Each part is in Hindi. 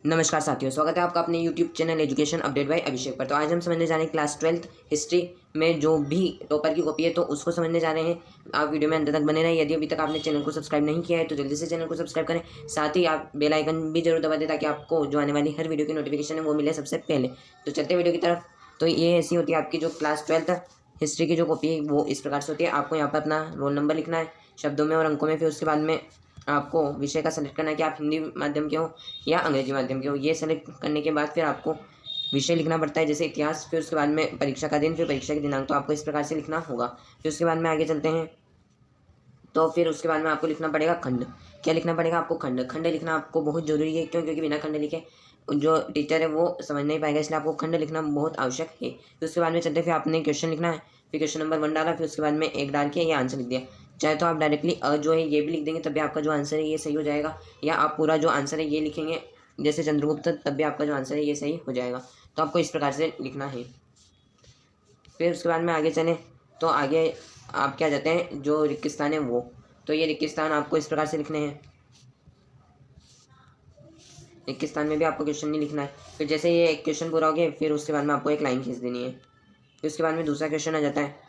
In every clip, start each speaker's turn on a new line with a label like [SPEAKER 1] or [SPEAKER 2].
[SPEAKER 1] नमस्कार साथियों, स्वागत है आपका अपने YouTube channel education update by Abhishek पर। तो आज हम समझने जा रहे हैं क्लास 12th हिस्ट्री में जो भी टॉपर की कॉपी है तो उसको समझने जा रहे हैं। आप वीडियो में अंत तक बने रहें। यदि अभी तक आपने चैनल को सब्सक्राइब नहीं किया है तो जल्दी से चैनल को सब्सक्राइब करें। साथ ही आप बेल आइकन भी जरूर दबा दें ताकि आपको जो आने वाली हर वीडियो की नोटिफिकेशन है वो मिले सबसे पहले। तो चलते वीडियो की तरफ। तो ये ऐसी होती है आपकी जो क्लास 12th हिस्ट्री की जो कॉपी है वो इस प्रकार से होती है। आपको यहाँ पर अपना रोल नंबर लिखना है शब्दों में और अंकों में। फिर उसके बाद में आपको विषय का सेलेक्ट करना है कि आप हिंदी माध्यम के हो या अंग्रेजी माध्यम के हो। ये सेलेक्ट करने के बाद फिर आपको विषय लिखना पड़ता है जैसे इतिहास। फिर उसके बाद में परीक्षा का दिन, फिर परीक्षा के दिनांक। तो आपको इस प्रकार से लिखना होगा। फिर उसके बाद में आगे चलते हैं। तो फिर उसके बाद में आपको लिखना पड़ेगा खंड। क्या लिखना पड़ेगा आपको? खंड। खंड लिखना आपको बहुत जरूरी है। क्यों? क्योंकि बिना खंड लिखे जो टीचर है वो समझ नहीं पाएगा, इसलिए आपको खंड लिखना बहुत आवश्यक है। फिर उसके बाद में चलते फिर आपने क्वेश्चन लिखना है। फिर क्वेश्चन नंबर 1 डाला, फिर उसके बाद में 1 डाल के ये आंसर लिख दिया। चाहे तो आप डायरेक्टली जो है ये भी लिख देंगे तब भी आपका जो आंसर है ये सही हो जाएगा, या आप पूरा जो आंसर है ये लिखेंगे जैसे चंद्रगुप्त तब भी आपका जो आंसर है ये सही हो जाएगा। तो आपको इस प्रकार से लिखना है। फिर उसके बाद में आगे चलें तो आगे आप क्या जाते हैं जो रिक्त स्थान है वो। तो ये रिक्त स्थान आपको इस प्रकार से लिखने हैं। रिक्त स्थान में भी आपको क्वेश्चन नहीं लिखना है। फिर जैसे ये एक क्वेश्चन पूरा हो गया फिर उसके बाद में आपको एक लाइन खींच देनी है। फिर उसके बाद में दूसरा क्वेश्चन आ जाता है।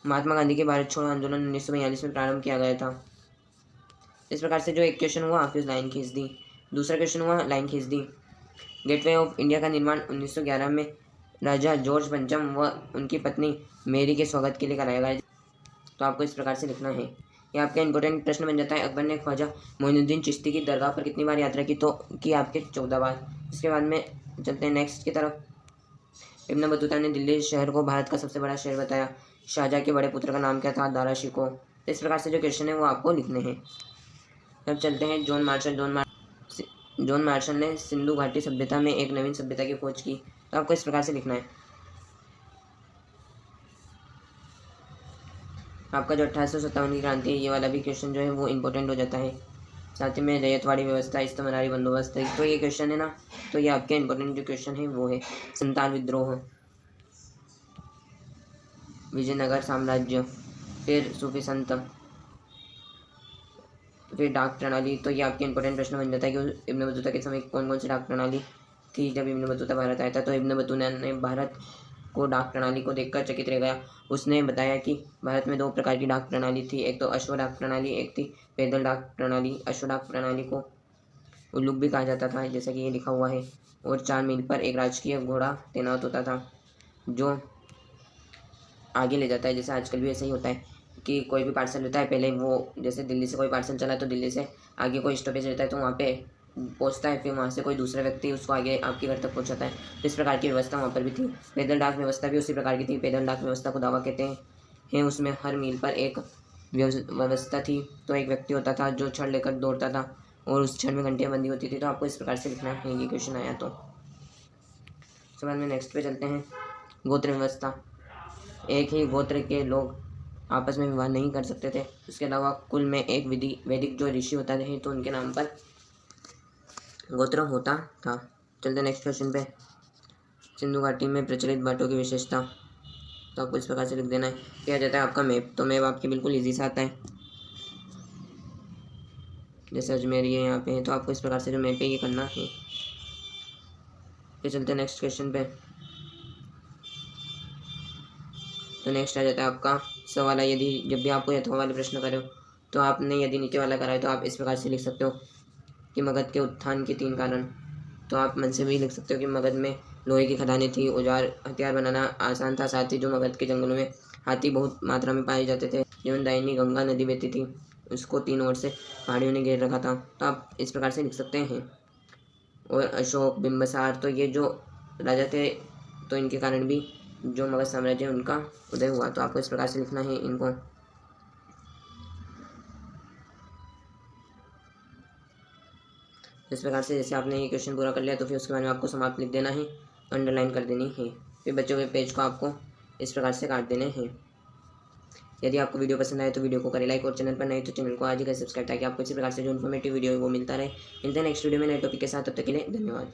[SPEAKER 1] महात्मा गांधी के भारत छोड़ो आंदोलन 1942 में प्रारंभ किया गया था। इस प्रकार से जो एक क्वेश्चन हुआ फिर लाइन खींच दी। दूसरा क्वेश्चन हुआ, लाइन खींच दी। गेटवे ऑफ इंडिया का निर्माण 1911 में राजा जॉर्ज पंचम व उनकी पत्नी मेरी के स्वागत के लिए कराया गया। तो आपको इस प्रकार से लिखना है। ये आपका इंपॉर्टेंट प्रश्न बन जाता है। अकबर ने ख्वाजा मोइनुद्दीन चिश्ती की दरगाह पर कितनी बार यात्रा की? तो की आपके 14 बार। इसके बाद में चलते हैं नेक्स्ट की तरफ। इब्न बतूता ने दिल्ली शहर को भारत का सबसे बड़ा शहर बताया। शाहजहाँ के बड़े पुत्र का नाम क्या था? दारा शिकोह। इस प्रकार से जो क्वेश्चन है वो आपको लिखने हैं। अब चलते हैं जॉन मार्शल। जॉन मार्शल ने सिंधु घाटी सभ्यता में एक नवीन सभ्यता की खोज की। तो आपको इस प्रकार से लिखना है। आपका जो 1857 की क्रांति है ये वाला भी क्वेश्चन जो है वो इंपॉर्टेंट हो जाता है। साथ ही में रैयतवाड़ी व्यवस्था, इस्तमरारी बंदोबस्त, तो ये क्वेश्चन है ना, तो ये आपके इंपॉर्टेंट जो क्वेश्चन है वो है। संताल विद्रोह, विजयनगर साम्राज्य, फिर सूफी संत, फिर डाक प्रणाली। तो ये आपके इंपॉर्टेंट प्रश्न बन जाता है कि इब्न बतूता के समय कौन कौन सी डाक प्रणाली थी जब इब्न बतूता भारत आया था। तो इब्न बतूता ने भारत को डाक प्रणाली को देखकर चकित रह गया। उसने बताया कि भारत में 2 प्रकार की डाक प्रणाली थी, एक तो अश्व डाक प्रणाली, एक थी पैदल डाक प्रणाली। अश्व डाक प्रणाली को उल्लूक भी कहा जाता था जैसा कि ये लिखा हुआ है। और 4 मील पर एक राजकीय घोड़ा तैनात होता था जो आगे ले जाता है। जैसे आजकल भी ऐसा ही होता है कि कोई भी पार्सल रहता है, पहले वो जैसे दिल्ली से कोई पार्सल चला तो दिल्ली से आगे कोई स्टॉपेज रहता है तो वहाँ पे पहुँचता है, फिर वहाँ से कोई दूसरा व्यक्ति उसको आगे आपके घर तक पहुँचाता है। तो इस प्रकार की व्यवस्था वहाँ पर भी थी। पैदल डाक व्यवस्था भी उसी प्रकार की थी। पैदल डाक व्यवस्था को दावा कहते हैं। उसमें हर मील पर एक व्यवस्था थी। तो एक व्यक्ति होता था जो छड़ लेकर दौड़ता था और उस छड़ में घंटियाँ बंधी होती थी। तो आपको इस प्रकार से लिखना है ये क्वेश्चन आया तो। उसके बाद में नेक्स्ट पे चलते हैं। गोत्र व्यवस्था, एक ही गोत्र के लोग आपस में विवाह नहीं कर सकते थे। उसके अलावा कुल में एक वैदिक जो ऋषि होता थे तो उनके नाम पर गोत्र होता था। चलते नेक्स्ट क्वेश्चन पे। सिंधु घाटी में प्रचलित बाटों की विशेषता, तो आपको इस प्रकार से लिख देना है। क्या आ जाता है आपका मैप। तो मैप आपके बिल्कुल ईजी से आता है। जैसे अजमेर ये यहाँ पे है तो आपको इस प्रकार से जो मैप है ये करना है। फिर चलते हैं नेक्स्ट क्वेश्चन पे। तो नेक्स्ट आ जाता है आपका सवाल। यदि जब भी आपको यथवा वाले प्रश्न करे तो आपने यदि नीचे वाला करा है तो आप इस प्रकार से लिख सकते हो कि मगध के उत्थान के 3 कारण। तो आप मन से भी लिख सकते हो कि मगध में लोहे की खदानें थी, औजार हथियार बनाना आसान था। साथ ही जो मगध के जंगलों में हाथी बहुत मात्रा में पाए जाते थे। जीवनदायिनी गंगा नदी बहती थी, उसको 3 ओर से पहाड़ियों ने घेर रखा था। तो आप इस प्रकार से लिख सकते हैं। और अशोक, बिम्बिसार, तो ये जो राजा थे तो इनके कारण भी जो मगध साम्राज्य है उनका उदय हुआ। तो आपको इस प्रकार से लिखना है इनको। इस प्रकार से जैसे आपने ये क्वेश्चन पूरा कर लिया तो फिर उसके बाद में आपको समाप्त लिख देना है, अंडरलाइन कर देनी है। फिर बच्चों के पेज को आपको इस प्रकार से काट देने हैं। यदि आपको वीडियो पसंद आए तो वीडियो को करें लाइक, और चैनल पर नहीं तो चैनल को आज ही करें सब्सक्राइब ताकि आपको इसी प्रकार से जो इन्फॉर्मेटिव वीडियो है वो मिलता रहे। मिलते हैं नेक्स्ट वीडियो में नए टॉपिक के साथ। तब तक के लिए धन्यवाद।